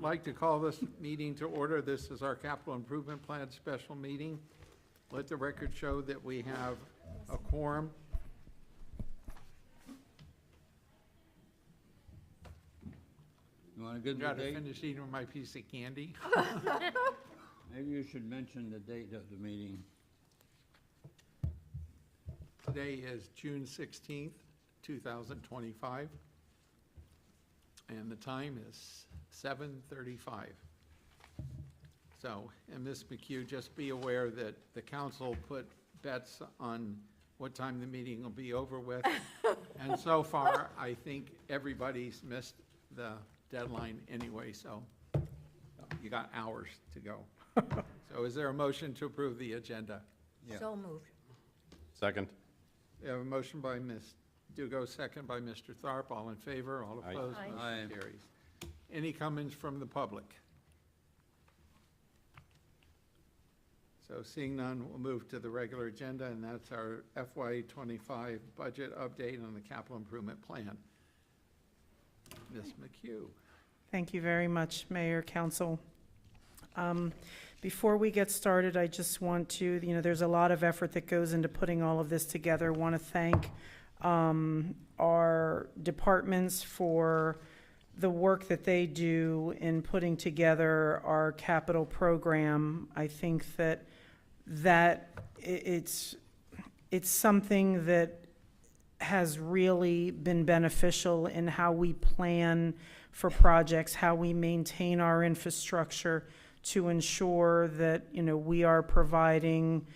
like to call this meeting to order. This is our capital improvement plan special meeting. Let the record show that we have a quorum. You want to give the Got to date? finish eating my piece of candy. Maybe you should mention the date of the meeting. Today is June 16th, 2025. And the time is 7:35. So, and Ms. McHugh, just be aware that the council put bets on what time the meeting will be over with. And so far, I think everybody's missed the deadline anyway, so you got hours to go. So is there a motion to approve the agenda? Yeah. So moved. Second. We have a motion by Ms. Dugo, second by Mr. Tharp. All in favor, all Aye. opposed, Aye. Aye. motion carries. Any comments from the public? So seeing none, we'll move to the regular agenda, and that's our FY25 budget update on the capital improvement plan. Ms. McHugh. Thank you very much, Mayor, Council. Before we get started, I just want to, there's a lot of effort that goes into putting all of this together. I want to thank our departments for the work that they do in putting together our capital program. I think that it's something that has really been beneficial in how we plan for projects, how we maintain our infrastructure to ensure that, we are providing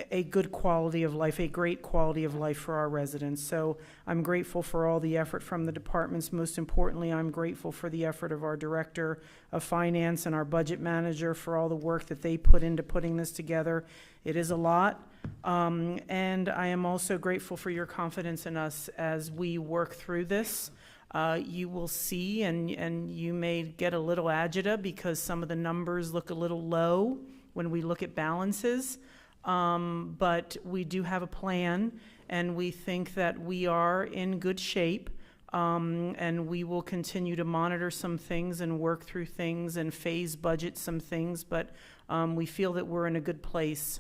a good quality of life, a great quality of life for our residents. So I'm grateful for all the effort from the departments. Most importantly, I'm grateful for the effort of our Director of Finance and our Budget Manager for all the work that they put into putting this together. It is a lot. And I am also grateful for your confidence in us as we work through this. You will see, and you may get a little agita because some of the numbers look a little low when we look at balances. But we do have a plan, and we think that we are in good shape, and we will continue to monitor some things and work through things and phase budget some things, but we feel that we're in a good place.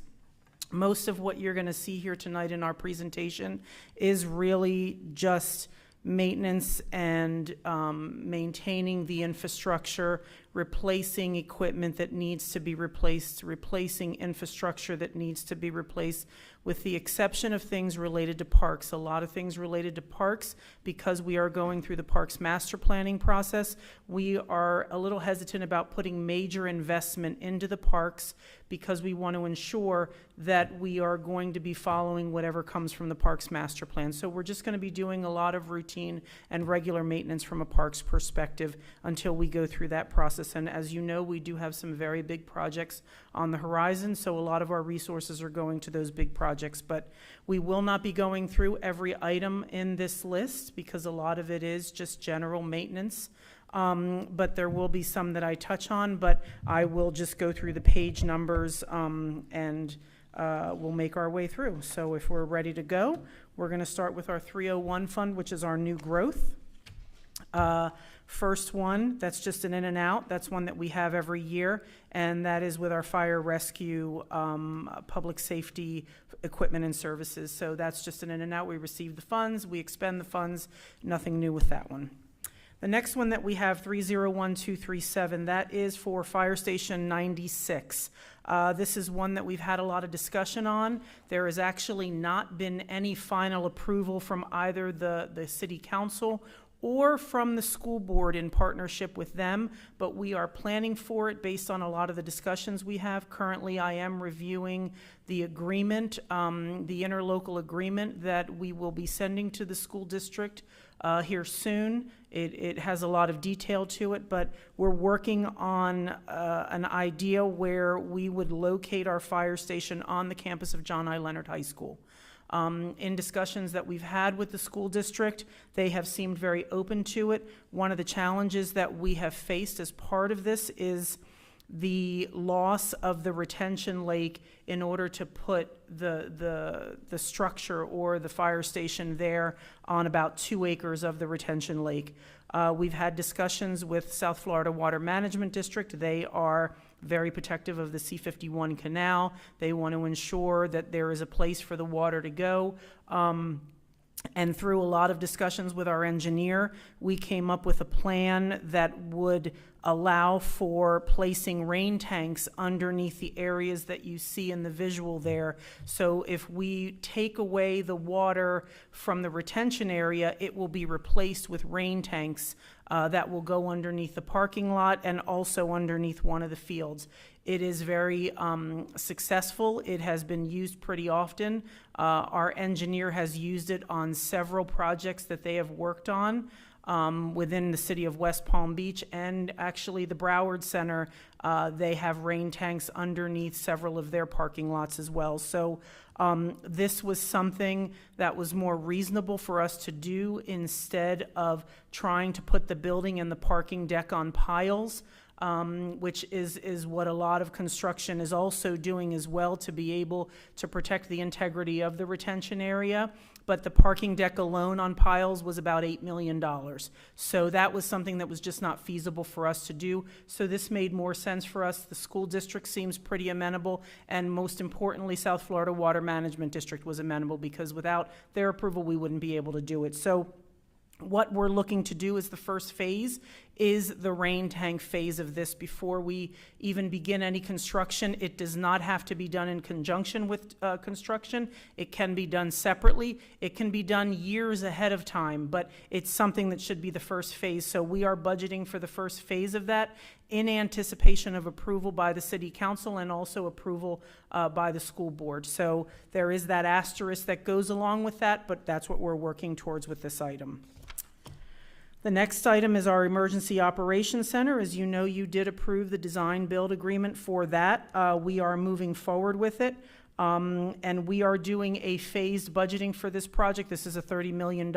Most of what you're going to see here tonight in our presentation is really just maintenance and maintaining the infrastructure, replacing equipment that needs to be replaced, replacing infrastructure that needs to be replaced, with the exception of things related to parks. A lot of things related to parks, because we are going through the parks master planning process, we are a little hesitant about putting major investment into the parks because we want to ensure that we are going to be following whatever comes from the parks master plan. So we're just going to be doing a lot of routine and regular maintenance from a parks perspective until we go through that process. And as you know, we do have some very big projects on the horizon, so a lot of our resources are going to those big projects. But we will not be going through every item in this list because a lot of it is just general maintenance. But there will be some that I touch on, but I will just go through the page numbers and we'll make our way through. So if we're ready to go, we're going to start with our 301 fund, which is our new growth. First one, that's just an in and out. That's one that we have every year, and that is with our fire rescue, public safety equipment and services. So that's just an in and out. We receive the funds, we expend the funds, nothing new with that one. The next one that we have, 301237, that is for Fire Station 96. This is one that we've had a lot of discussion on. There has actually not been any final approval from either the City Council or from the school board in partnership with them, but we are planning for it based on a lot of the discussions we have. Currently, I am reviewing the agreement, the interlocal agreement that we will be sending to the school district here soon. It has a lot of detail to it, but we're working on an idea where we would locate our fire station on the campus of John I. Leonard High School. In discussions that we've had with the school district, they have seemed very open to it. One of the challenges that we have faced as part of this is the loss of the retention lake in order to put the structure or the fire station there on about 2 acres of the retention lake. We've had discussions with South Florida Water Management District. They are very protective of the C-51 canal. They want to ensure that there is a place for the water to go. And through a lot of discussions with our engineer, we came up with a plan that would allow for placing rain tanks underneath the areas that you see in the visual there. So if we take away the water from the retention area, it will be replaced with rain tanks that will go underneath the parking lot and also underneath one of the fields. It is very successful. It has been used pretty often. Our engineer has used it on several projects that they have worked on within the city of West Palm Beach, and actually the Broward Center, they have rain tanks underneath several of their parking lots as well. So this was something that was more reasonable for us to do instead of trying to put the building and the parking deck on piles. Which is what a lot of construction is also doing as well, to be able to protect the integrity of the retention area. But the parking deck alone on piles was about $8 million. So that was something that was just not feasible for us to do. So this made more sense for us. The school district seems pretty amenable, and most importantly, South Florida Water Management District was amenable, because without their approval, we wouldn't be able to do it. So what we're looking to do as the first phase is the rain tank phase of this before we even begin any construction. It does not have to be done in conjunction with construction. It can be done separately. It can be done years ahead of time, but it's something that should be the first phase. So we are budgeting for the first phase of that in anticipation of approval by the city council and also approval by the school board. So there is that asterisk that goes along with that, but that's what we're working towards with this item. The next item is our Emergency Operations Center. As you know, you did approve the design build agreement for that. We are moving forward with it. And we are doing a phased budgeting for this project. This is a $30 million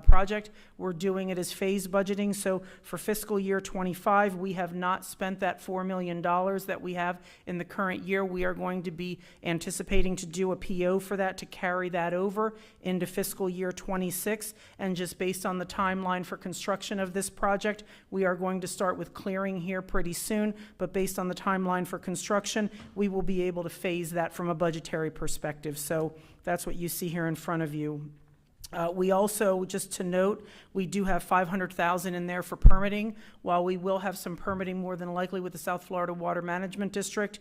project. We're doing it as phased budgeting. So for fiscal year 25, we have not spent that $4 million that we have in the current year. We are going to be anticipating to do a PO for that to carry that over into fiscal year 26. And just based on the timeline for construction of this project, we are going to start with clearing here pretty soon. But based on the timeline for construction, we will be able to phase that from a budgetary perspective. So that's what you see here in front of you. We also, just to note, we do have $500,000 in there for permitting. While we will have some permitting more than likely with the South Florida Water Management District,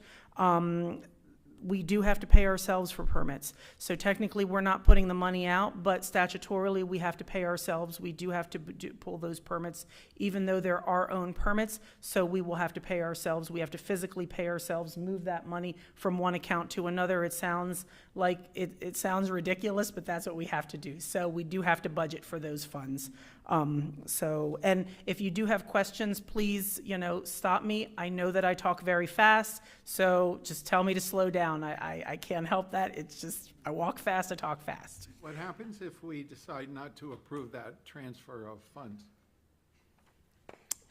we do have to pay ourselves for permits. So technically, we're not putting the money out, but statutorily, we have to pay ourselves. We do have to pull those permits, even though they're our own permits. So we will have to pay ourselves. We have to physically pay ourselves, move that money from one account to another. It sounds like it sounds ridiculous, but that's what we have to do. So we do have to budget for those funds. And if you do have questions, please, stop me. I know that I talk very fast, so just tell me to slow down. I can't help that. It's just, I walk fast, I talk fast. What happens if we decide not to approve that transfer of funds?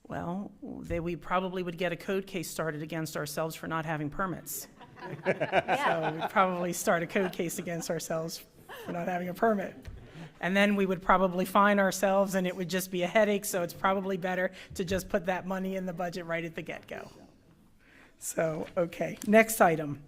Well, we probably would get a code case started against ourselves for not having permits. So we'd probably start a code case against ourselves for not having a permit. And then we would probably fine ourselves, and it would just be a headache, so it's probably better to just put that money in the budget right at the get-go. So, okay, next item.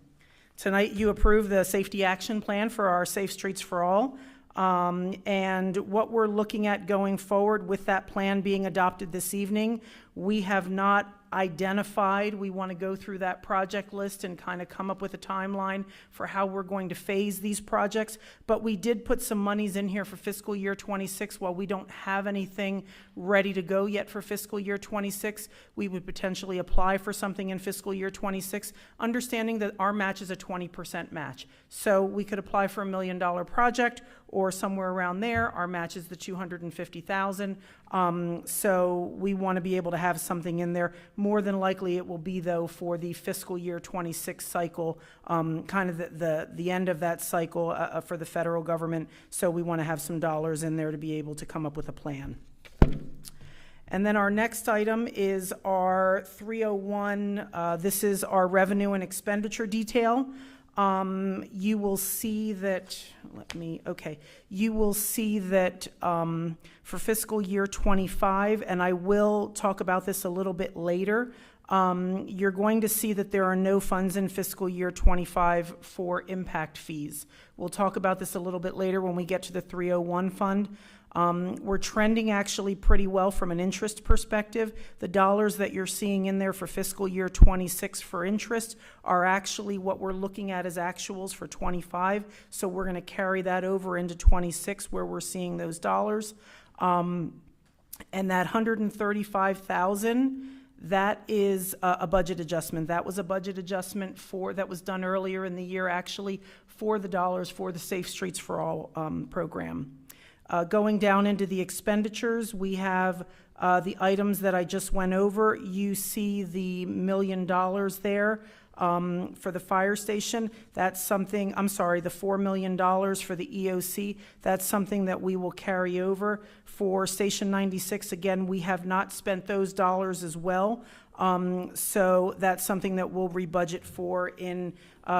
Tonight you approve the safety action plan for our Safe Streets for All. And what we're looking at going forward with that plan being adopted this evening, we have not identified. We want to go through that project list and kind of come up with a timeline for how we're going to phase these projects. But we did put some monies in here for fiscal year 26. While we don't have anything ready to go yet for fiscal year 26, we would potentially apply for something in fiscal year 26, understanding that our match is a 20% match. So we could apply for $1 million project or somewhere around there. Our match is the $250,000. So we want to be able to have something in there. More than likely it will be, though, for the fiscal year 26 cycle, kind of the end of that cycle for the federal government. So we want to have some dollars in there to be able to come up with a plan. And then our next item is our 301, this is our revenue and expenditure detail. You will see that, you will see that for fiscal year 25, and I will talk about this a little bit later, you're going to see that there are no funds in fiscal year 25 for impact fees. We'll talk about this a little bit later when we get to the 301 fund. We're trending actually pretty well from an interest perspective. The dollars that you're seeing in there for fiscal year 26 for interest are actually what we're looking at as actuals for 25. So we're going to carry that over into 26 where we're seeing those dollars. And that 135,000, that is a budget adjustment. That was a budget adjustment that was done earlier in the year actually for the dollars for the Safe Streets for All program. Going down into the expenditures, we have the items that I just went over. You see the $1 million there for the fire station. That's something, I'm sorry, the $4 million for the EOC. That's something that we will carry over. For Station 96, again, we have not spent those dollars as well. So that's something that we'll rebudget for in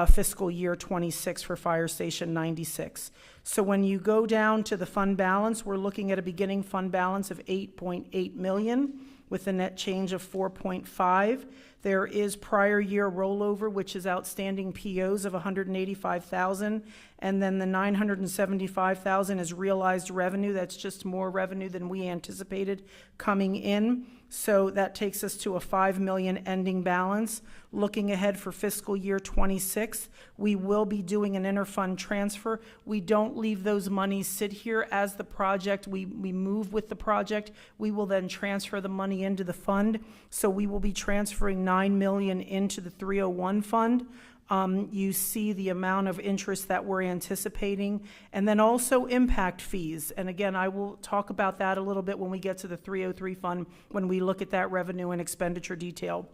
fiscal year 26 for Fire Station 96. So when you go down to the fund balance, we're looking at a beginning fund balance of 8.8 million with a net change of 4.5. There is prior year rollover, which is outstanding POs of 185,000, and then the 975,000 is realized revenue. That's just more revenue than we anticipated coming in. So that takes us to a 5 million ending balance. Looking ahead for fiscal year 26, we will be doing an interfund transfer. We don't leave those monies sit here as the project. We move with the project. We will then transfer the money into the fund. So we will be transferring 9 million into the 301 fund. You see the amount of interest that we're anticipating, and then also impact fees. And again, I will talk about that a little bit when we get to the 303 fund, when we look at that revenue and expenditure detail.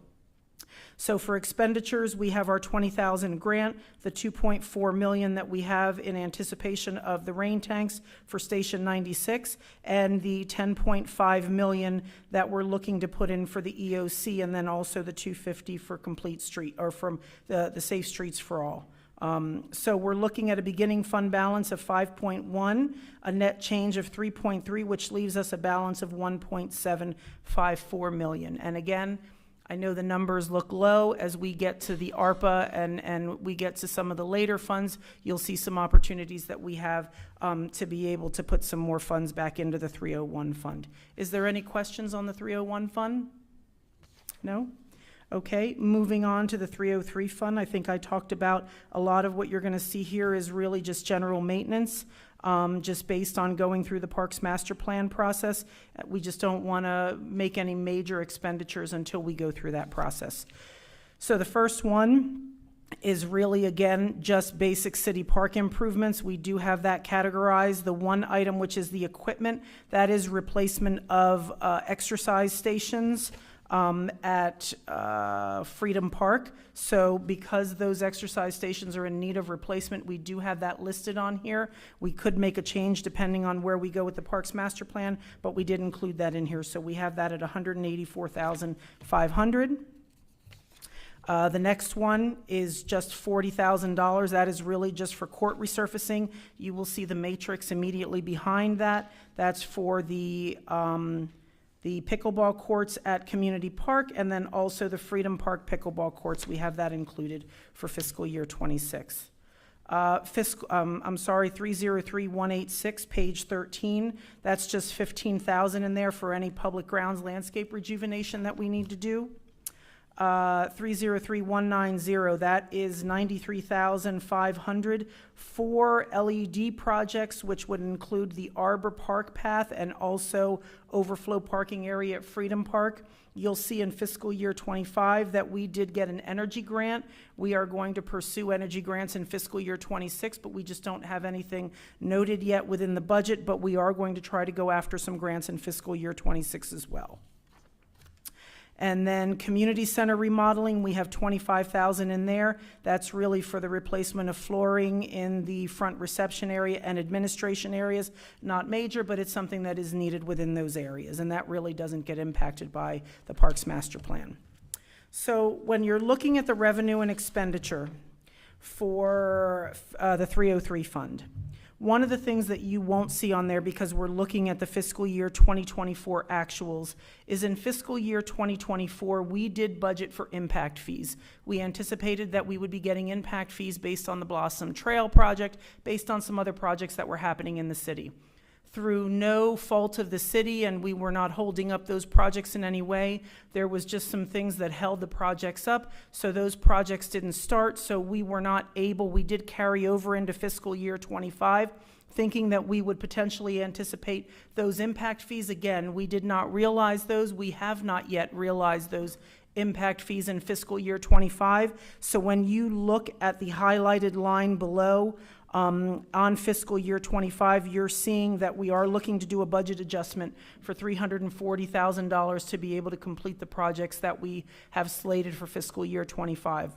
So for expenditures, we have our 20,000 grant, the 2.4 million that we have in anticipation of the rain tanks for Station 96, and the 10.5 million that we're looking to put in for the EOC, and then also the 250 for complete street, or from the Safe Streets for All. So we're looking at a beginning fund balance of 5.1, a net change of 3.3, which leaves us a balance of 1.754 million. And again, I know the numbers look low. As we get to the ARPA and we get to some of the later funds, you'll see some opportunities that we have to be able to put some more funds back into the 301 fund. Is there any questions on the 301 fund? No? Okay, moving on to the 303 fund. I think I talked about a lot of what you're going to see here is really just general maintenance. Just based on going through the Parks Master Plan process. We just don't want to make any major expenditures until we go through that process. So the first one is really, again, just basic city park improvements. We do have that categorized. The one item, which is the equipment, that is replacement of exercise stations at Freedom Park. So because those exercise stations are in need of replacement, we do have that listed on here. We could make a change depending on where we go with the Parks Master Plan, but we did include that in here. So we have that at $184,500. The next one is just $40,000. That is really just for court resurfacing. You will see the matrix immediately behind that. That's for the pickleball courts at Community Park, and then also the Freedom Park pickleball courts. We have that included for fiscal year 26. I'm sorry, 303186, page 13. That's just 15,000 in there for any public grounds landscape rejuvenation that we need to do. 303190, that is 93,500 for LED projects, which would include the Arbor Park path and also overflow parking area at Freedom Park. You'll see in fiscal year 25 that we did get an energy grant. We are going to pursue energy grants in fiscal year 26, but we just don't have anything noted yet within the budget, but we are going to try to go after some grants in fiscal year 26 as well. And then community center remodeling, we have 25,000 in there. That's really for the replacement of flooring in the front reception area and administration areas. Not major, but it's something that is needed within those areas, and that really doesn't get impacted by the Parks Master Plan. So when you're looking at the revenue and expenditure for the 303 fund, one of the things that you won't see on there, because we're looking at the fiscal year 2024 actuals, is in fiscal year 2024, we did budget for impact fees. We anticipated that we would be getting impact fees based on the Blossom Trail project, based on some other projects that were happening in the city. Through no fault of the city, and we were not holding up those projects in any way, there was just some things that held the projects up, so those projects didn't start, so we were not able, we did carry over into fiscal year 25, thinking that we would potentially anticipate those impact fees. Again, we did not realize those. We have not yet realized those impact fees in fiscal year 25. So when you look at the highlighted line below, on fiscal year 25, you're seeing that we are looking to do a budget adjustment for $340,000 to be able to complete the projects that we have slated for fiscal year 25.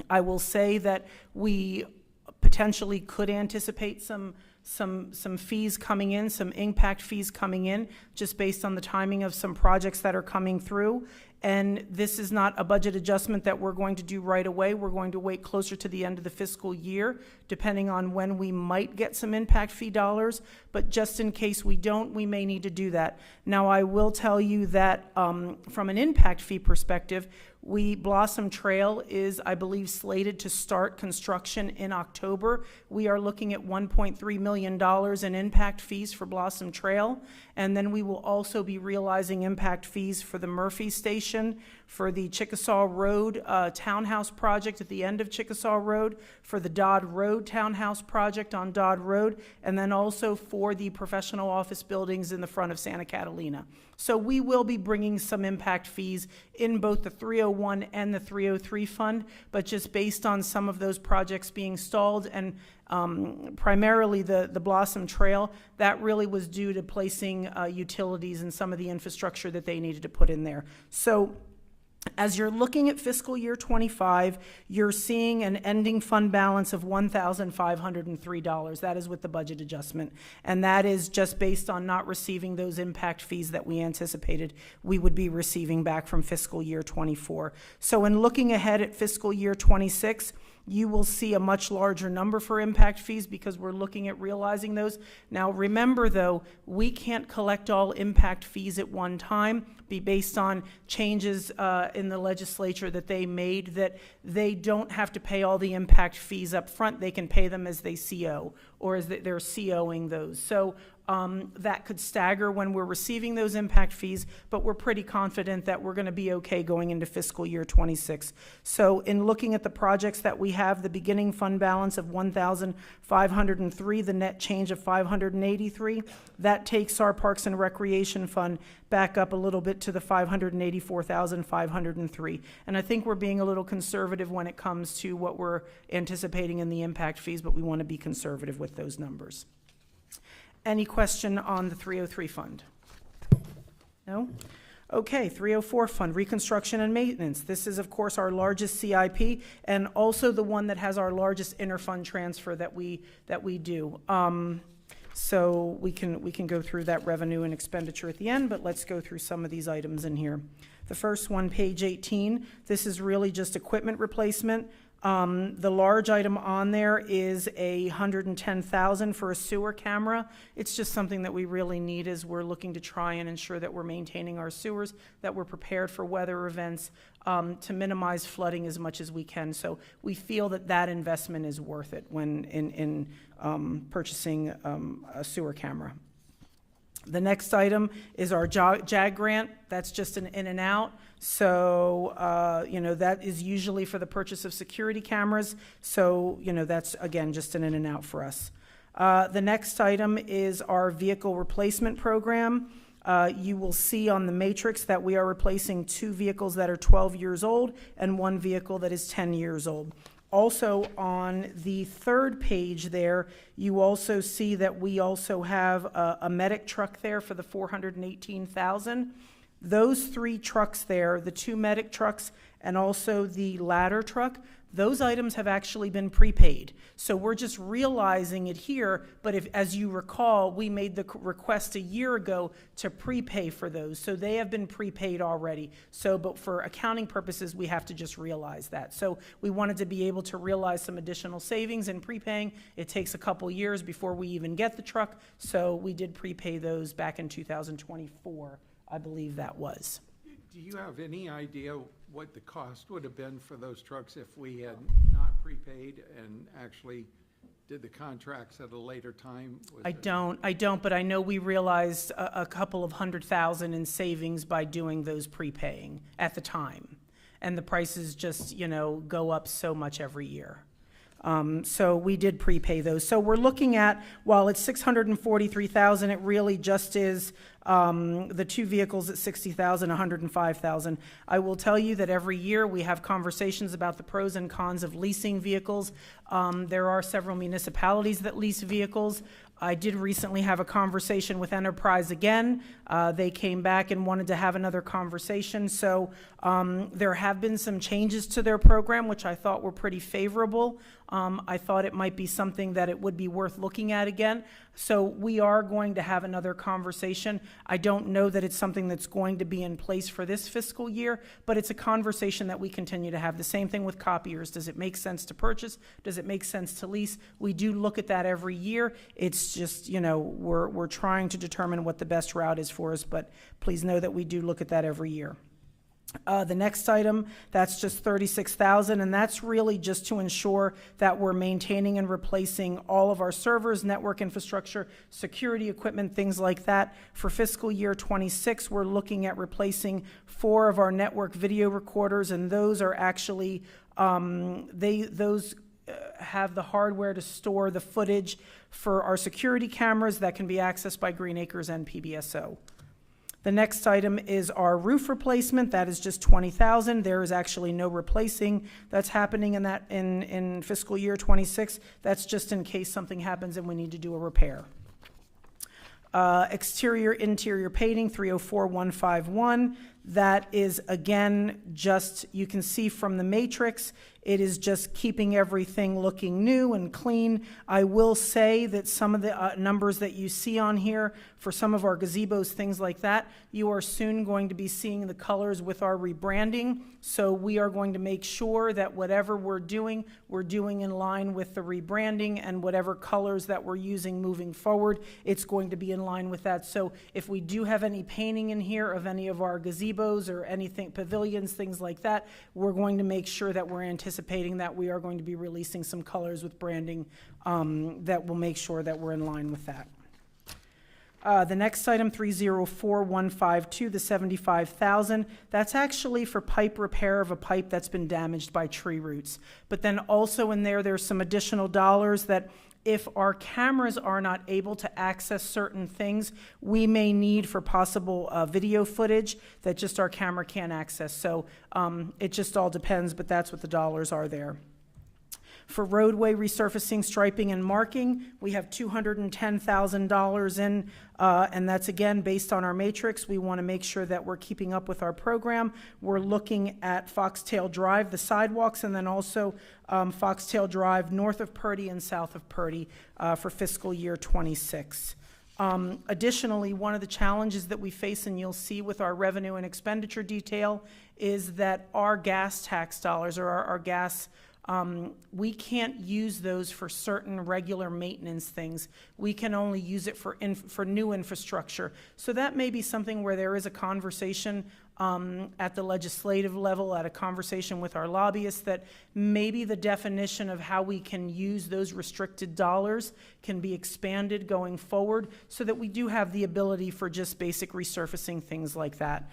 I will say that we potentially could anticipate some fees coming in, some impact fees coming in, just based on the timing of some projects that are coming through. And this is not a budget adjustment that we're going to do right away. We're going to wait closer to the end of the fiscal year, depending on when we might get some impact fee dollars. But just in case we don't, we may need to do that. Now, I will tell you that from an impact fee perspective, Blossom Trail is, I believe, slated to start construction in October. We are looking at $1.3 million in impact fees for Blossom Trail. And then we will also be realizing impact fees for the Murphy Station, for the Chickasaw Road townhouse project at the end of Chickasaw Road, for the Dodd Road townhouse project on Dodd Road, and then also for the professional office buildings in the front of Santa Catalina. So we will be bringing some impact fees in both the 301 and the 303 fund, but just based on some of those projects being stalled, and primarily the Blossom Trail, that really was due to placing utilities and some of the infrastructure that they needed to put in there. So as you're looking at fiscal year 25, you're seeing an ending fund balance of $1,503. That is with the budget adjustment. And that is just based on not receiving those impact fees that we anticipated we would be receiving back from fiscal year 24. So in looking ahead at fiscal year 26, you will see a much larger number for impact fees because we're looking at realizing those. Now, remember, though, we can't collect all impact fees at one time, be based on changes in the legislature that they made, that they don't have to pay all the impact fees up front. They can pay them as they CO, or as they're COing those. So that could stagger when we're receiving those impact fees, but we're pretty confident that we're going to be okay going into fiscal year 26. So in looking at the projects that we have, the beginning fund balance of $1,503, the net change of $583, that takes our Parks and Recreation Fund back up a little bit to the $584,503. And I think we're being a little conservative when it comes to what we're anticipating in the impact fees, but we want to be conservative with those numbers. Any question on the 303 fund? No? Okay, 304 fund, reconstruction and maintenance. This is, of course, our largest CIP and also the one that has our largest interfund transfer that we do. So we can go through that revenue and expenditure at the end, but let's go through some of these items in here. The first one, page 18, this is really just equipment replacement. The large item on there is $110,000 for a sewer camera. It's just something that we really need as we're looking to try and ensure that we're maintaining our sewers, that we're prepared for weather events, to minimize flooding as much as we can. So we feel that that investment is worth it when in purchasing a sewer camera. The next item is our JAG grant. That's just an in and out. So, that is usually for the purchase of security cameras. So, that's, again, just an in and out for us. The next item is our vehicle replacement program. You will see on the matrix that we are replacing 2 vehicles that are 12 years old and 1 vehicle that is 10 years old. Also, on the third page there, you also see that we also have a medic truck there for the $418,000. Those 3 trucks there, the 2 medic trucks and also the ladder truck, those items have actually been prepaid. So we're just realizing it here, but if, as you recall, we made the request a year ago to prepay for those. So they have been prepaid already. So, but for accounting purposes, we have to just realize that. So we wanted to be able to realize some additional savings in prepaying. It takes a couple years before we even get the truck. So we did prepay those back in 2024, I believe that was. Do you have any idea what the cost would have been for those trucks if we had not prepaid and actually did the contracts at a later time? I don't, but I know we realized a couple of $100,000 in savings by doing those prepaying at the time. And the prices just, go up so much every year. So we did prepay those. So we're looking at, while it's $643,000, it really just is the 2 vehicles at $60,000, $105,000. I will tell you that every year we have conversations about the pros and cons of leasing vehicles. There are several municipalities that lease vehicles. I did recently have a conversation with Enterprise again. They came back and wanted to have another conversation. So there have been some changes to their program, which I thought were pretty favorable. I thought it might be something that it would be worth looking at again. So we are going to have another conversation. I don't know that it's something that's going to be in place for this fiscal year, but it's a conversation that we continue to have. The same thing with copiers. Does it make sense to purchase? Does it make sense to lease? We do look at that every year. It's just, we're trying to determine what the best route is for us, but please know that we do look at that every year. The next item, that's just $36,000, and that's really just to ensure that we're maintaining and replacing all of our servers, network infrastructure, security equipment, things like that. For fiscal year 26, we're looking at replacing 4 of our network video recorders, and those are actually, those have the hardware to store the footage for our security cameras that can be accessed by Green Acres and PBSO. The next item is our roof replacement. That is just $20,000. There is actually no replacing that's happening in that in fiscal year 26. That's just in case something happens and we need to do a repair. Exterior, interior painting, 304,151. That is, again, just, you can see from the matrix, it is just keeping everything looking new and clean. I will say that some of the numbers that you see on here, for some of our gazebos, things like that, you are soon going to be seeing the colors with our rebranding. So we are going to make sure that whatever we're doing in line with the rebranding, and whatever colors that we're using moving forward, it's going to be in line with that. So if we do have any painting in here of any of our gazebos or anything, pavilions, things like that, we're going to make sure that we're anticipating that we are going to be releasing some colors with branding that will make sure that we're in line with that. The next item, 304,152, the $75,000, that's actually for pipe repair of a pipe that's been damaged by tree roots. But then also in there, there's some additional dollars that if our cameras are not able to access certain things, we may need for possible video footage that just our camera can't access. So it just all depends, but that's what the dollars are there. For roadway resurfacing, striping, and marking, we have $210,000 in, and that's again based on our matrix. We want to make sure that we're keeping up with our program. We're looking at Foxtail Drive, the sidewalks, and then also Foxtail Drive north of Purdy and south of Purdy for fiscal year 26. Additionally, one of the challenges that we face, and you'll see with our revenue and expenditure detail, is that our gas tax dollars, or our gas, we can't use those for certain regular maintenance things. We can only use it for new infrastructure. So that may be something where there is a conversation at the legislative level, at a conversation with our lobbyists, that maybe the definition of how we can use those restricted dollars can be expanded going forward, so that we do have the ability for just basic resurfacing, things like that.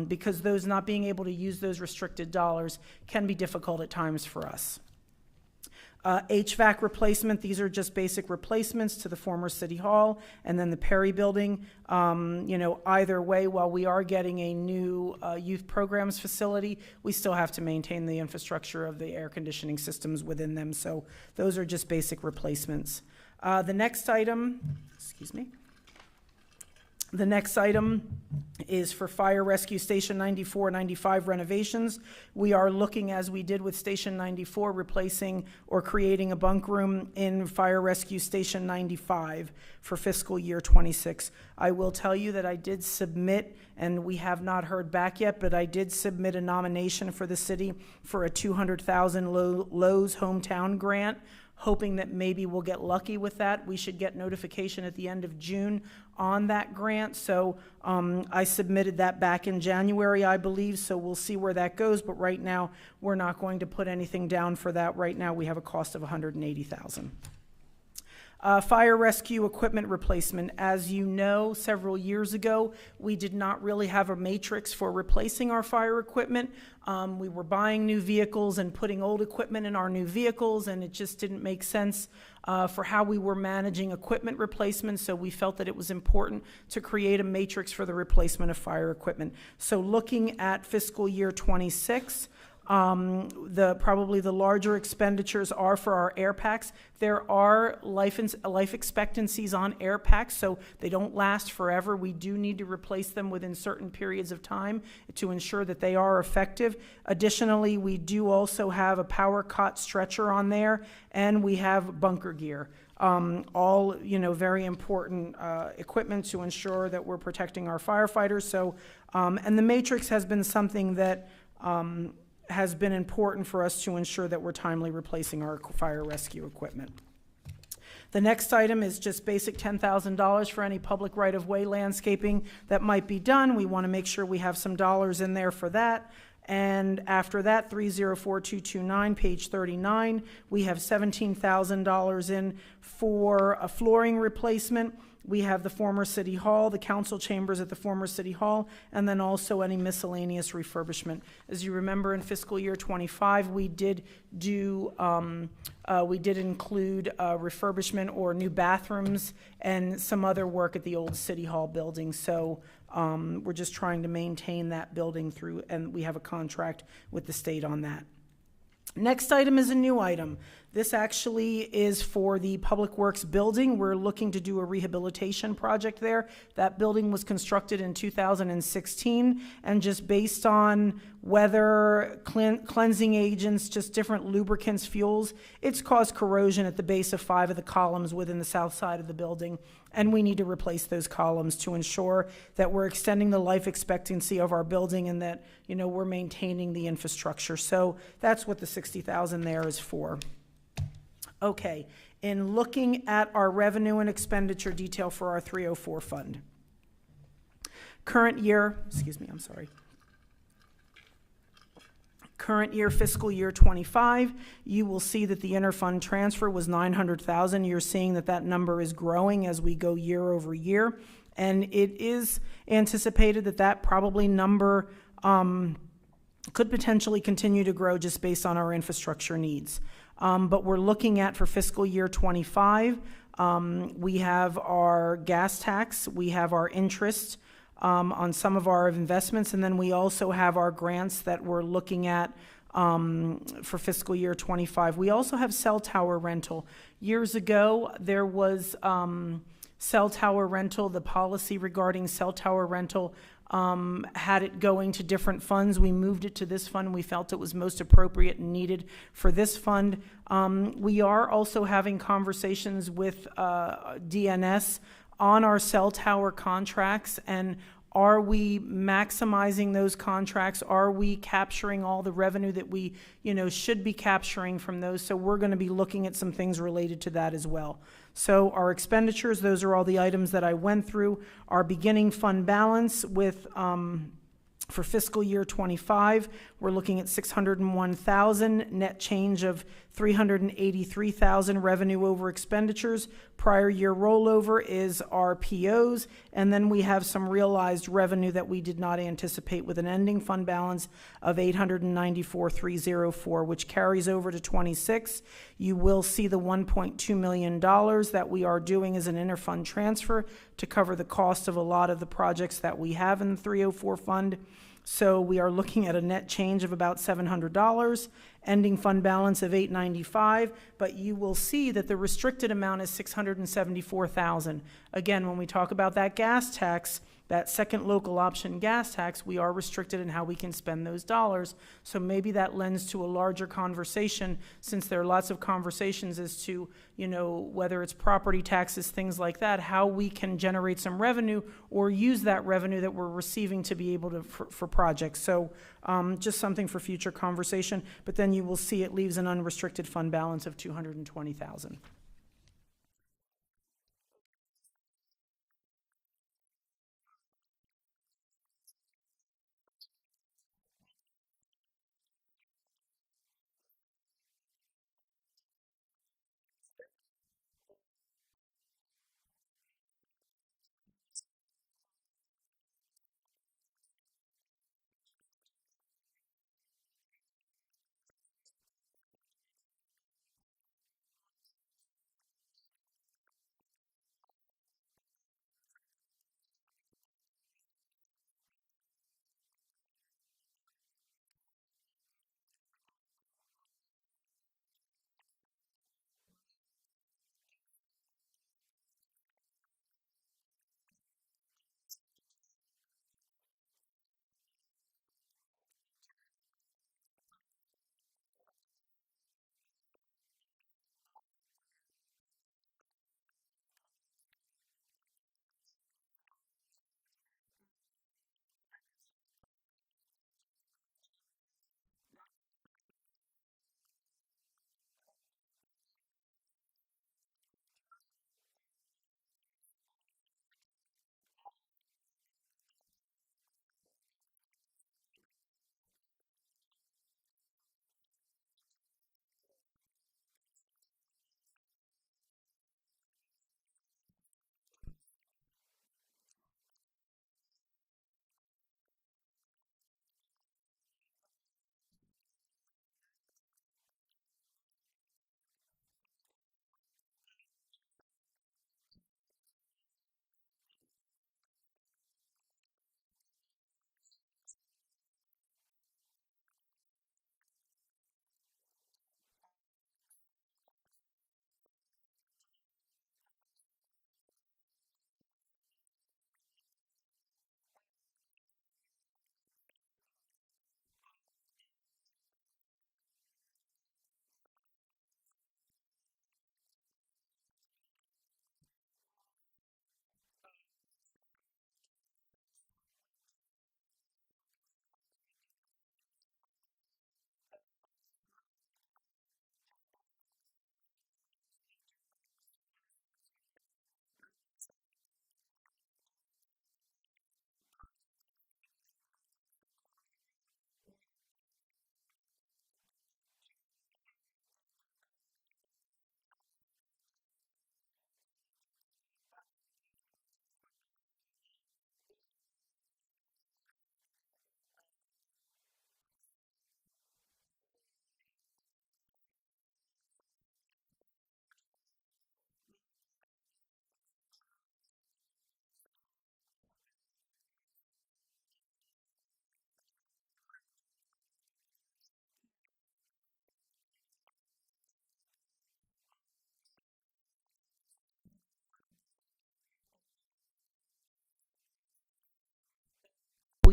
Because those not being able to use those restricted dollars can be difficult at times for us. HVAC replacement, these are just basic replacements to the former City Hall and then the Perry Building. Either way, while we are getting a new youth programs facility, we still have to maintain the infrastructure of the air conditioning systems within them. So those are just basic replacements. The next item, The next item is for Fire Rescue Station 94, 95 renovations. We are looking, as we did with Station 94, replacing or creating a bunk room in Fire Rescue Station 95 for fiscal year 26. I will tell you that I did submit, and we have not heard back yet, but I did submit a nomination for the city for a $200,000 Lowe's Hometown Grant, hoping that maybe we'll get lucky with that. We should get notification at the end of June on that grant. So I submitted that back in January, I believe, so we'll see where that goes. But right now, we're not going to put anything down for that. Right now, we have a cost of $180,000. Fire rescue equipment replacement. As you know, several years ago, we did not really have a matrix for replacing our fire equipment. We were buying new vehicles and putting old equipment in our new vehicles, and it just didn't make sense for how we were managing equipment replacement, so we felt that it was important to create a matrix for the replacement of fire equipment. So looking at fiscal year 26, probably the larger expenditures are for our air packs. There are life expectancies on air packs, so they don't last forever. We do need to replace them within certain periods of time to ensure that they are effective. Additionally, we do also have a power cot stretcher on there, and we have bunker gear. All, very important equipment to ensure that we're protecting our firefighters. So, and the matrix has been something that has been important for us to ensure that we're timely replacing our fire rescue equipment. The next item is just basic $10,000 for any public right-of-way landscaping that might be done. We want to make sure we have some dollars in there for that. And after that, 304229, page 39, we have $17,000 in for a flooring replacement. We have the former City Hall, the council chambers at the former City Hall, and then also any miscellaneous refurbishment. As you remember, in fiscal year 25, we did include refurbishment or new bathrooms and some other work at the old City Hall building. So we're just trying to maintain that building through, and we have a contract with the state on that. Next item is a new item. This actually is for the Public Works building. We're looking to do a rehabilitation project there. That building was constructed in 2016, and just based on weather, cleansing agents, just different lubricants, fuels, it's caused corrosion at the base of 5 of the columns within the south side of the building, and we need to replace those columns to ensure that we're extending the life expectancy of our building and that, we're maintaining the infrastructure. So that's what the $60,000 there is for. Okay, in looking at our revenue and expenditure detail for our 304 fund. Current year fiscal year 25, you will see that the interfund transfer was $900,000. You're seeing that number is growing as we go year over year, and it is anticipated that probably number could potentially continue to grow just based on our infrastructure needs. But we're looking at, for fiscal year 25, we have our gas tax, we have our interest on some of our investments, and then we also have our grants that we're looking at for fiscal year 25. We also have cell tower rental. Years ago, there was cell tower rental. The policy regarding cell tower rental had it going to different funds. We moved it to this fund. We felt it was most appropriate and needed for this fund. We are also having conversations with DNS on our cell tower contracts, and are we maximizing those contracts? Are we capturing all the revenue that we, should be capturing from those? So we're going to be looking at some things related to that as well. So our expenditures, those are all the items that I went through. Our beginning fund balance with for fiscal year 25, we're looking at $601,000, net change of $383,000 revenue over expenditures. Prior year rollover is our POs, and then we have some realized revenue that we did not anticipate with an ending fund balance of $894,304, which carries over to 26. You will see the $1.2 million that we are doing as an interfund transfer to cover the cost of a lot of the projects that we have in the 304 fund. So we are looking at a net change of about $700, ending fund balance of $895, but you will see that the restricted amount is $674,000. Again, when we talk about that gas tax, that second local option gas tax, we are restricted in how we can spend those dollars. So maybe that lends to a larger conversation, since there are lots of conversations as to, you know, whether it's property taxes, things like that, how we can generate some revenue or use that revenue that we're receiving to be able to, for projects. So just something for future conversation, but then you will see it leaves an unrestricted fund balance of $220,000.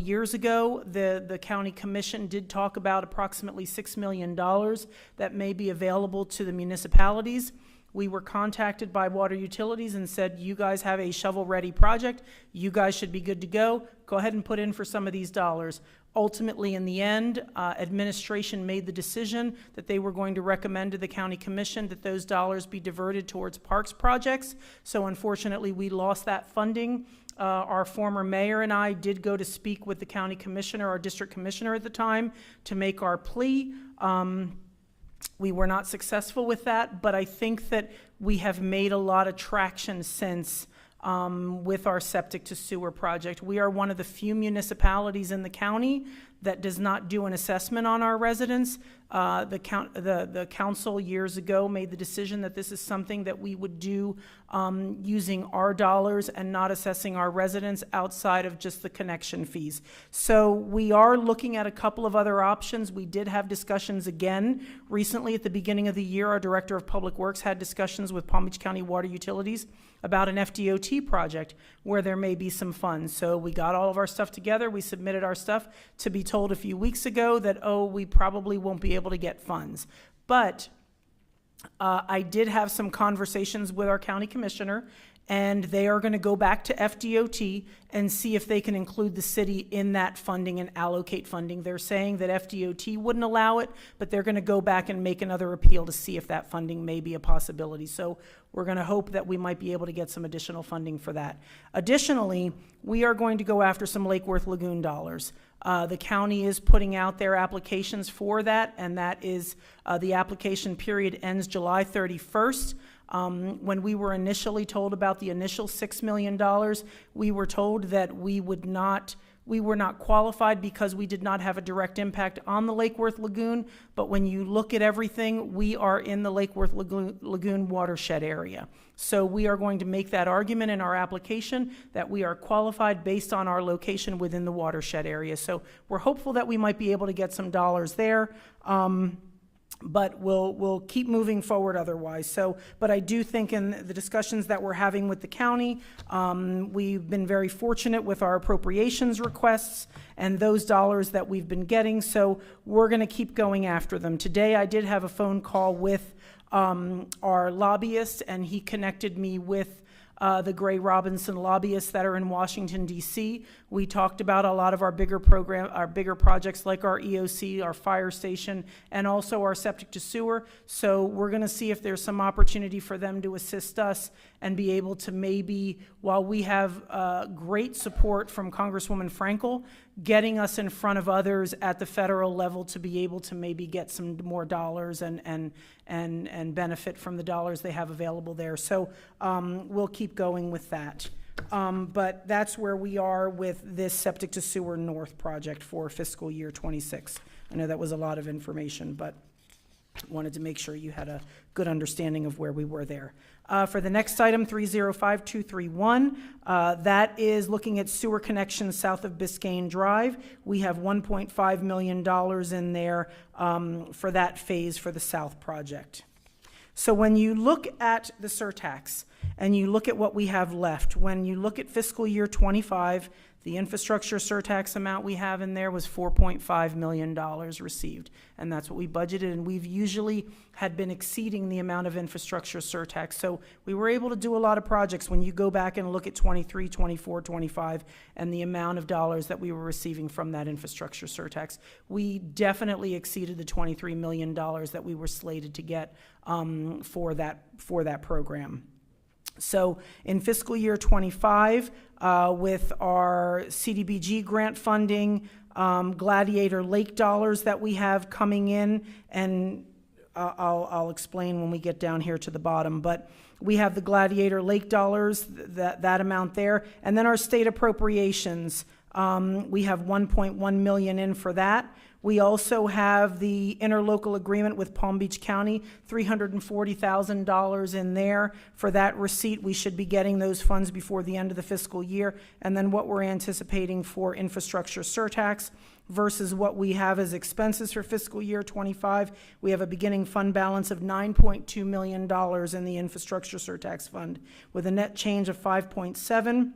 Years ago, the county commission did talk about approximately $6 million that may be available to the municipalities. We were contacted by water utilities and said, you guys have a shovel-ready project. You guys should be good to go. Go ahead and put in for some of these dollars. Ultimately, in the end, administration made the decision that they were going to recommend to the county commission that those dollars be diverted towards parks projects. So unfortunately, we lost that funding. Our former mayor and I did go to speak with the county commissioner, our district commissioner at the time, to make our plea. We were not successful with that, but I think that we have made a lot of traction since with our septic to sewer project. We are one of the few municipalities in the county that does not do an assessment on our residents. The council years ago made the decision that this is something that we would do using our dollars and not assessing our residents outside of just the connection fees. So we are looking at a couple of other options. We did have discussions again recently at the beginning of the year. Our Director of Public Works had discussions with Palm Beach County Water Utilities about an FDOT project where there may be some funds. So we got all of our stuff together. We submitted our stuff to be told a few weeks ago that, oh, we probably won't be able to get funds. But I did have some conversations with our county commissioner, and they are going to go back to FDOT and see if they can include the city in that funding and allocate funding. They're saying that FDOT wouldn't allow it, but they're going to go back and make another appeal to see if that funding may be a possibility. So we're going to hope that we might be able to get some additional funding for that. Additionally, we are going to go after some Lake Worth Lagoon dollars. The county is putting out their applications for that, and that is, the application period ends July 31st. When we were initially told about the initial $6 million, we were told that we were not qualified because we did not have a direct impact on the Lake Worth Lagoon. But when you look at everything, we are in the Lake Worth Lagoon watershed area. So we are going to make that argument in our application that we are qualified based on our location within the watershed area. So we're hopeful that we might be able to get some dollars there. But we'll keep moving forward otherwise. So, but I do think in the discussions that we're having with the county, we've been very fortunate with our appropriations requests and those dollars that we've been getting. So we're going to keep going after them. Today, I did have a phone call with our lobbyist, and he connected me with the Gray Robinson lobbyists that are in Washington, D.C. We talked about a lot of our bigger projects like our EOC, our fire station, and also our septic to sewer. So we're going to see if there's some opportunity for them to assist us and be able to maybe, while we have great support from Congresswoman Frankel, getting us in front of others at the federal level to be able to maybe get some more dollars and benefit from the dollars they have available there. So we'll keep going with that. But that's where we are with this Septic to Sewer North project for fiscal year 26. I know that was a lot of information, but wanted to make sure you had a good understanding of where we were there. For the next item, 305231, that is looking at sewer connections south of Biscayne Drive. We have $1.5 million in there for that phase for the south project. So when you look at the surtax and you look at what we have left, when you look at fiscal year 25, the infrastructure surtax amount we have in there was $4.5 million received, and that's what we budgeted, and we've usually had been exceeding the amount of infrastructure surtax. So we were able to do a lot of projects when you go back and look at 23, 24, 25, and the amount of dollars that we were receiving from that infrastructure surtax. We definitely exceeded the $23 million that we were slated to get for that program. So in fiscal year 25, with our CDBG grant funding, Gladiator Lake dollars that we have coming in, and I'll explain when we get down here to the bottom, but we have the Gladiator Lake dollars, that amount there, and then our state appropriations, we have 1.1 million in for that. We also have the interlocal agreement with Palm Beach County, $340,000 in there. For that receipt, we should be getting those funds before the end of the fiscal year. And then what we're anticipating for infrastructure surtax versus what we have as expenses for fiscal year 25, we have a beginning fund balance of $9.2 million in the infrastructure surtax fund with a net change of 5.7.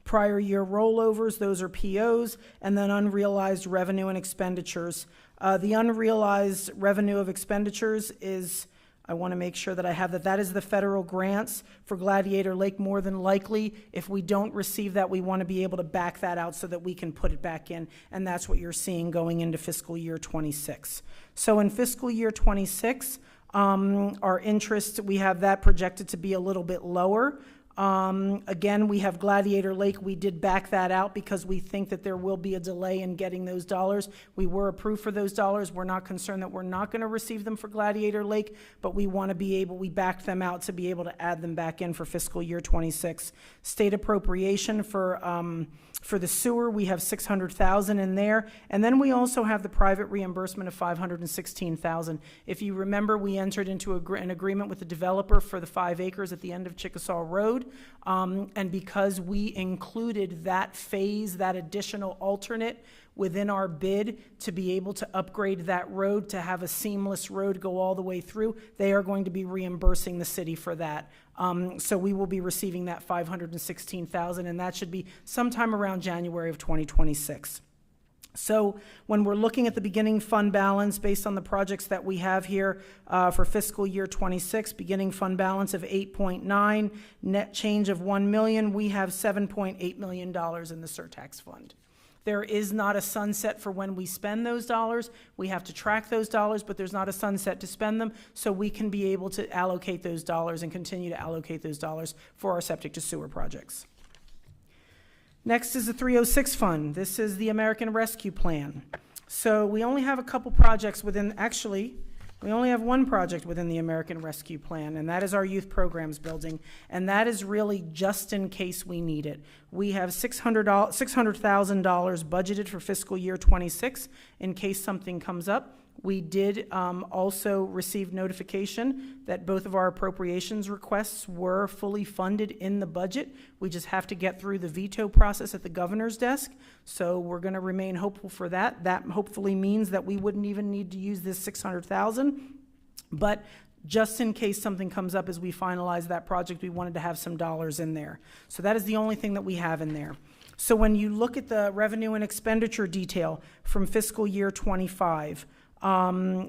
Prior year rollovers, those are POs, and then unrealized revenue and expenditures. The unrealized revenue of expenditures is, I want to make sure that I have that is the federal grants for Gladiator Lake. More than likely, if we don't receive that, we want to be able to back that out so that we can put it back in, and that's what you're seeing going into fiscal year 26. So in fiscal year 26, our interest, we have that projected to be a little bit lower. Again, we have Gladiator Lake. We did back that out because we think that there will be a delay in getting those dollars. We were approved for those dollars. We're not concerned that we're not going to receive them for Gladiator Lake, but we want to be able, we backed them out to be able to add them back in for fiscal year 26. State appropriation for the sewer, we have $600,000 in there. And then we also have the private reimbursement of $516,000. If you remember, we entered into an agreement with the developer for the 5 acres at the end of Chickasaw Road. And because we included that phase, that additional alternate within our bid to be able to upgrade that road, to have a seamless road go all the way through, they are going to be reimbursing the city for that. So we will be receiving that $516,000, and that should be sometime around January of 2026. So when we're looking at the beginning fund balance based on the projects that we have here for fiscal year 26, beginning fund balance of 8.9, net change of 1 million, we have $7.8 million in the surtax fund. There is not a sunset for when we spend those dollars. We have to track those dollars, but there's not a sunset to spend them, so we can be able to allocate those dollars and continue to allocate those dollars for our septic to sewer projects. Next is the 306 fund. This is the American Rescue Plan. So we only have a couple projects within, actually, we only have one project within the American Rescue Plan, and that is our youth programs building, and that is really just in case we need it. We have $600,000 budgeted for fiscal year 26 in case something comes up. We did also receive notification that both of our appropriations requests were fully funded in the budget. We just have to get through the veto process at the governor's desk. So we're going to remain hopeful for that. That hopefully means that we wouldn't even need to use this $600,000. But just in case something comes up as we finalize that project, we wanted to have some dollars in there. So that is the only thing that we have in there. So when you look at the revenue and expenditure detail from fiscal year 25,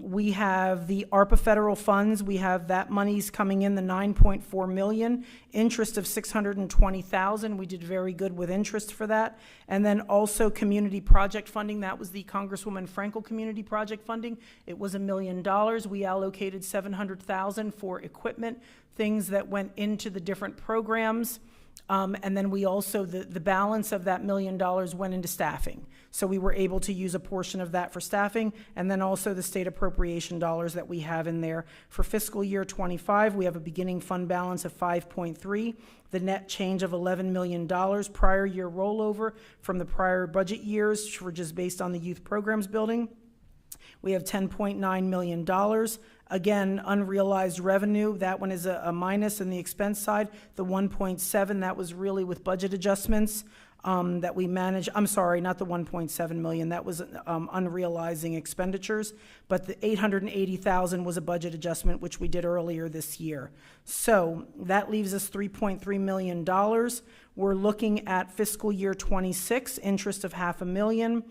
we have the ARPA federal funds. We have that money's coming in, the 9.4 million, interest of 620,000. We did very good with interest for that. And then also community project funding. That was the Congresswoman Frankel community project funding. It was $1 million. We allocated 700,000 for equipment, things that went into the different programs. And then we also, the balance of that $1 million went into staffing. So we were able to use a portion of that for staffing, and then also the state appropriation dollars that we have in there. For fiscal year 25, we have a beginning fund balance of 5.3, the net change of $11 million, prior year rollover from the prior budget years, which is based on the youth programs building. We have $10.9 million. Again, unrealized revenue, that one is a minus in the expense side. The 1.7, that was really with budget adjustments that we managed. I'm sorry, not the 1.7 million, that was unrealizing expenditures, but the 880,000 was a budget adjustment, which we did earlier this year. So that leaves us $3.3 million. We're looking at fiscal year 26, interest of $500,000.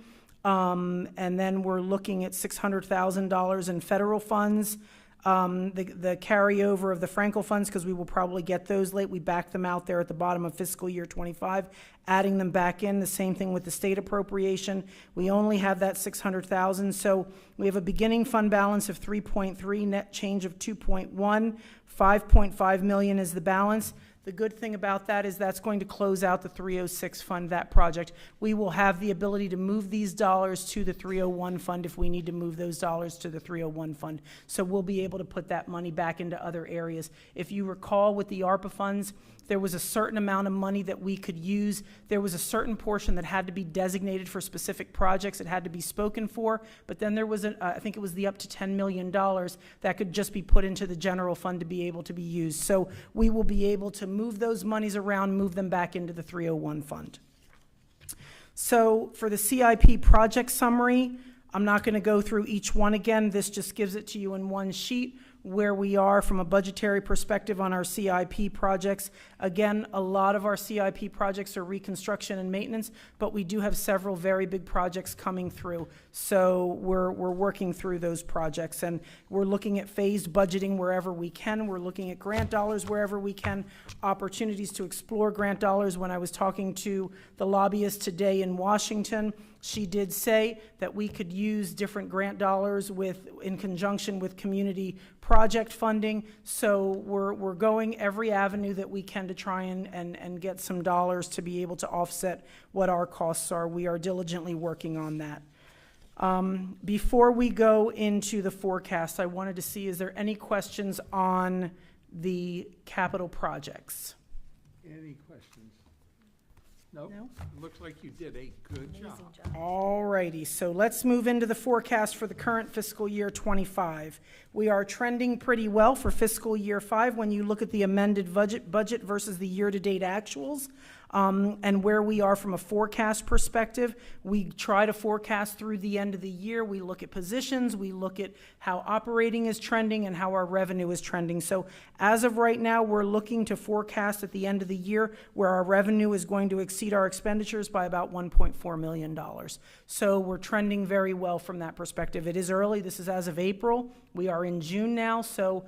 And then we're looking at $600,000 in federal funds, the carryover of the Frankel funds, because we will probably get those late. We backed them out there at the bottom of fiscal year 25, adding them back in. The same thing with the state appropriation. We only have that $600,000, so we have a beginning fund balance of 3.3, net change of 2.1, 5.5 million is the balance. The good thing about that is that's going to close out the 306 fund, that project. We will have the ability to move these dollars to the 301 fund if we need to move those dollars to the 301 fund. So we'll be able to put that money back into other areas. If you recall with the ARPA funds, there was a certain amount of money that we could use. There was a certain portion that had to be designated for specific projects. It had to be spoken for. But then there was, I think it was the up to $10 million that could just be put into the general fund to be able to be used. So we will be able to move those monies around, move them back into the 301 fund. So for the CIP project summary, I'm not going to go through each one again. This just gives it to you in one sheet, where we are from a budgetary perspective on our CIP projects. Again, a lot of our CIP projects are reconstruction and maintenance, but we do have several very big projects coming through. So we're working through those projects, and we're looking at phased budgeting wherever we can. We're looking at grant dollars wherever we can, opportunities to explore grant dollars. When I was talking to the lobbyist today in Washington, she did say that we could use different grant dollars in conjunction with community project funding, so we're going every avenue that we can to try and get some dollars to be able to offset what our costs are. We are diligently working on that. Before we go into the forecast, I wanted to see, is there any questions on the capital projects? Any questions? Nope. No? Looks like you did a good job. All righty, so let's move into the forecast for the current fiscal year 25. We are trending pretty well for fiscal year 5 when you look at the amended budget versus the year-to-date actuals. And where we are from a forecast perspective, we try to forecast through the end of the year. We look at positions, we look at how operating is trending and how our revenue is trending. So as of right now, we're looking to forecast at the end of the year where our revenue is going to exceed our expenditures by about $1.4 million. So we're trending very well from that perspective. It is early. This is as of April. We are in June now, so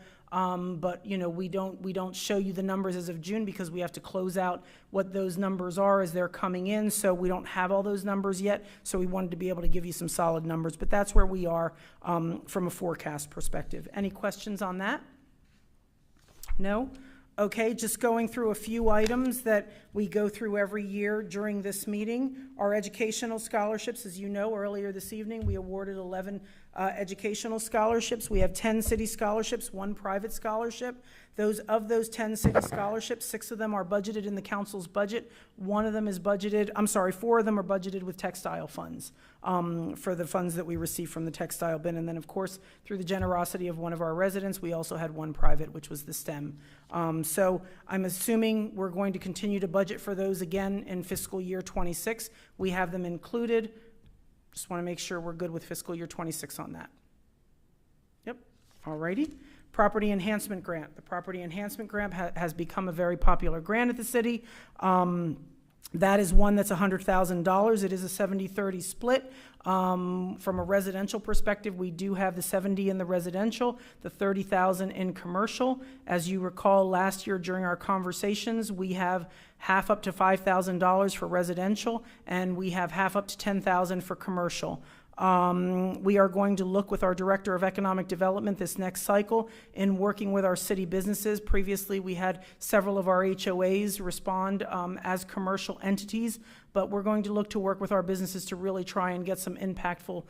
but you know, we don't show you the numbers as of June because we have to close out what those numbers are as they're coming in, so we don't have all those numbers yet, so we wanted to be able to give you some solid numbers, but that's where we are from a forecast perspective. Any questions on that? No? Okay, just going through a few items that we go through every year during this meeting. Our educational scholarships, as you know, earlier this evening, we awarded 11 educational scholarships. We have 10 city scholarships, 1 private scholarship. Of those 10 city scholarships, 6 of them are budgeted in the council's budget. 1 of them is budgeted, 4 of them are budgeted with textile funds, for the funds that we receive from the textile bin. And then, of course, through the generosity of one of our residents, we also had 1 private, which was the STEM. So I'm assuming we're going to continue to budget for those again in fiscal year 26. We have them included. Just want to make sure we're good with fiscal year 26 on that. Yep, all righty. Property Enhancement Grant. The Property Enhancement Grant has become a very popular grant at the city. That is one that's $100,000. It is a 70-30 split. From a residential perspective, we do have the 70 in the residential, the 30,000 in commercial. As you recall, last year during our conversations, we have half up to $5,000 for residential, and we have half up to $10,000 for commercial. We are going to look with our Director of Economic Development this next cycle in working with our city businesses. Previously, we had several of our HOAs respond as commercial entities, but we're going to look to work with our businesses to really try and get some impactful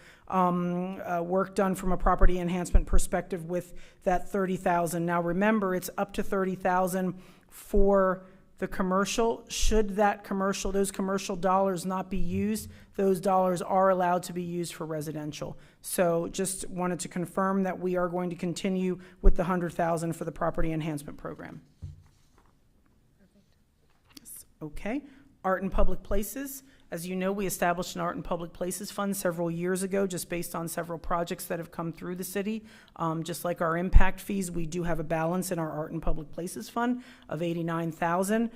work done from a property enhancement perspective with that $30,000. Now remember, it's up to $30,000 for the commercial. Should those commercial dollars not be used, those dollars are allowed to be used for residential. So just wanted to confirm that we are going to continue with the $100,000 for the property enhancement program. Yes. Okay. Art and Public Places. As you know, we established an Art and Public Places Fund several years ago, just based on several projects that have come through the city. Just like our impact fees, we do have a balance in our Art and Public Places Fund of $89,000.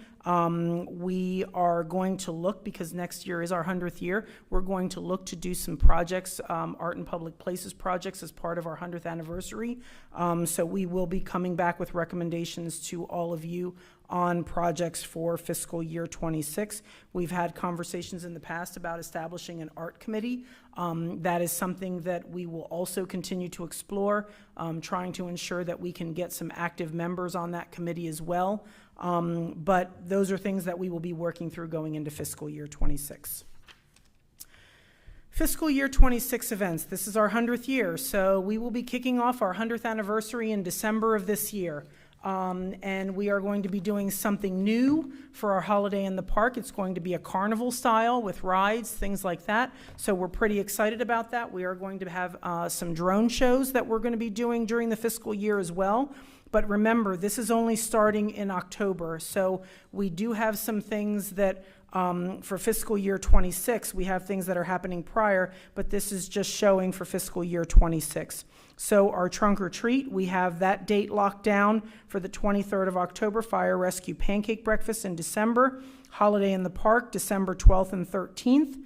We are going to look, because next year is our 100th year, we're going to look to do some projects, Art and Public Places projects as part of our 100th anniversary. So we will be coming back with recommendations to all of you on projects for fiscal year 26. We've had conversations in the past about establishing an art committee. That is something that we will also continue to explore, trying to ensure that we can get some active members on that committee as well. But those are things that we will be working through going into fiscal year 26. Fiscal year 26 events. This is our 100th year, so we will be kicking off our 100th anniversary in December of this year. And we are going to be doing something new for our holiday in the park. It's going to be a carnival style with rides, things like that. So we're pretty excited about that. We are going to have some drone shows that we're going to be doing during the fiscal year as well. But remember, this is only starting in October. So we do have some things that for fiscal year 26, we have things that are happening prior, but this is just showing for fiscal year 26. So our trunk or treat, we have that date locked down for the 23rd of October, Fire Rescue Pancake Breakfast in December, Holiday in the Park, December 12th and 13th.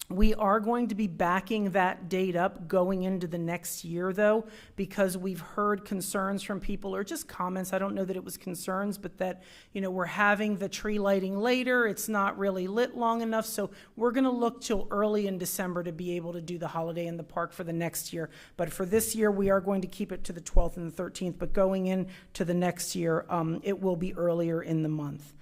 We are going to be backing that date up going into the next year, though, because we've heard concerns from people, or just comments, I don't know that it was concerns, but that, we're having the tree lighting later, it's not really lit long enough, so we're gonna look till early in December to be able to do the holiday in the park for the next year. But for this year, we are going to keep it to the 12th and the 13th, but going into the next year, it will be earlier in the month.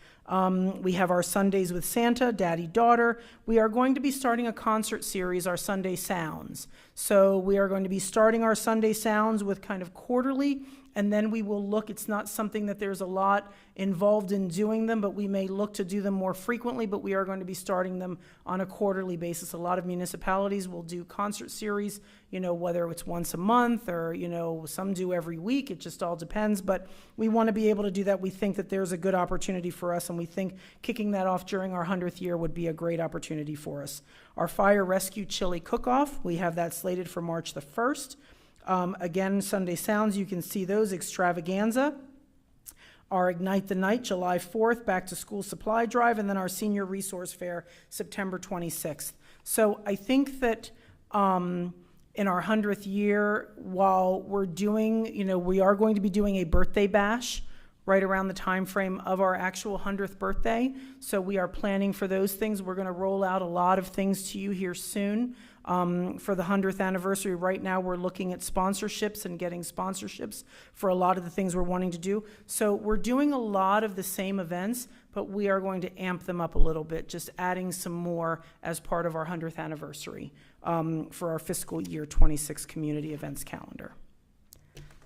We have our Sundays with Santa, Daddy, Daughter. We are going to be starting a concert series, our Sunday Sounds. So we are going to be starting our Sunday Sounds with kind of quarterly, and then we will look, it's not something that there's a lot involved in doing them, but we may look to do them more frequently, but we are going to be starting them on a quarterly basis. A lot of municipalities will do concert series, whether it's once a month or, some do every week. It just all depends, but we want to be able to do that. We think that there's a good opportunity for us, and we think kicking that off during our 100th year would be a great opportunity for us. Our Fire Rescue Chili Cook-Off, we have that slated for March the 1st. Again, Sunday Sounds, you can see those, Extravaganza. Our Ignite the Night, July 4th, Back to School Supply Drive, and then our Senior Resource Fair, September 26th. So I think that in our 100th year, while we're doing, we are going to be doing a birthday bash right around the time frame of our actual 100th birthday. So we are planning for those things. We're going to roll out a lot of things to you here soon. For the 100th anniversary, right now we're looking at sponsorships and getting sponsorships for a lot of the things we're wanting to do. So we're doing a lot of the same events, but we are going to amp them up a little bit, just adding some more as part of our 100th anniversary for our fiscal year 26 community events calendar.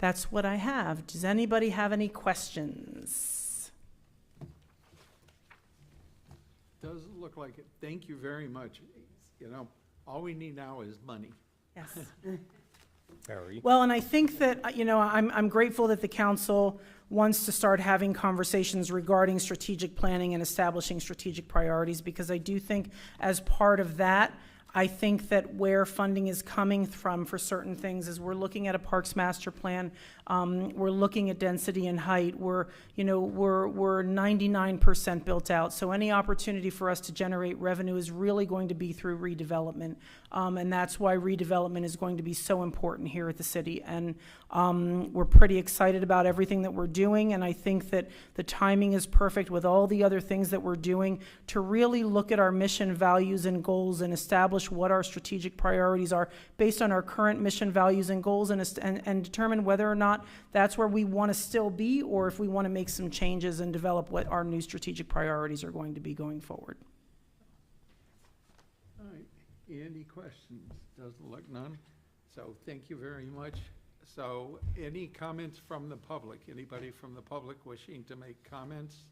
That's what I have. Does anybody have any questions? Does look like it. Thank you very much. All we need now is money. Yes. Barry? Well, and I think that, I'm grateful that the council wants to start having conversations regarding strategic planning and establishing strategic priorities, because I do think as part of that, I think that where funding is coming from for certain things is we're looking at a parks master plan. We're looking at density and height. We're 99% built out. So any opportunity for us to generate revenue is really going to be through redevelopment. And that's why redevelopment is going to be so important here at the city. And we're pretty excited about everything that we're doing. And I think that the timing is perfect with all the other things that we're doing to really look at our mission, values, and goals and establish what our strategic priorities are based on our current mission, values, and goals, and determine whether or not that's where we want to still be, or if we want to make some changes and develop what our new strategic priorities are going to be going forward. All right. Any questions? Doesn't look none. So thank you very much. So any comments from the public? Anybody from the public wishing to make comments?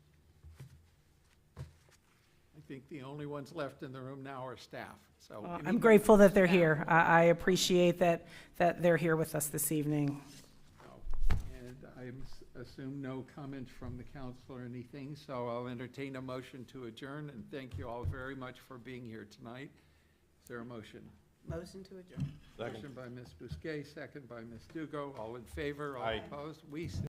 I think the only ones left in the room now are staff. So I'm anybody grateful that from they're staff? here. I appreciate that they're here with us this evening. And I assume no comments from the council or anything, so I'll entertain a motion to adjourn, and thank you all very much for being here tonight. Is there a motion? Motion to adjourn. Motion by Ms. Bousquet, second by Ms. Dugo. All in favor, all Aye. opposed? We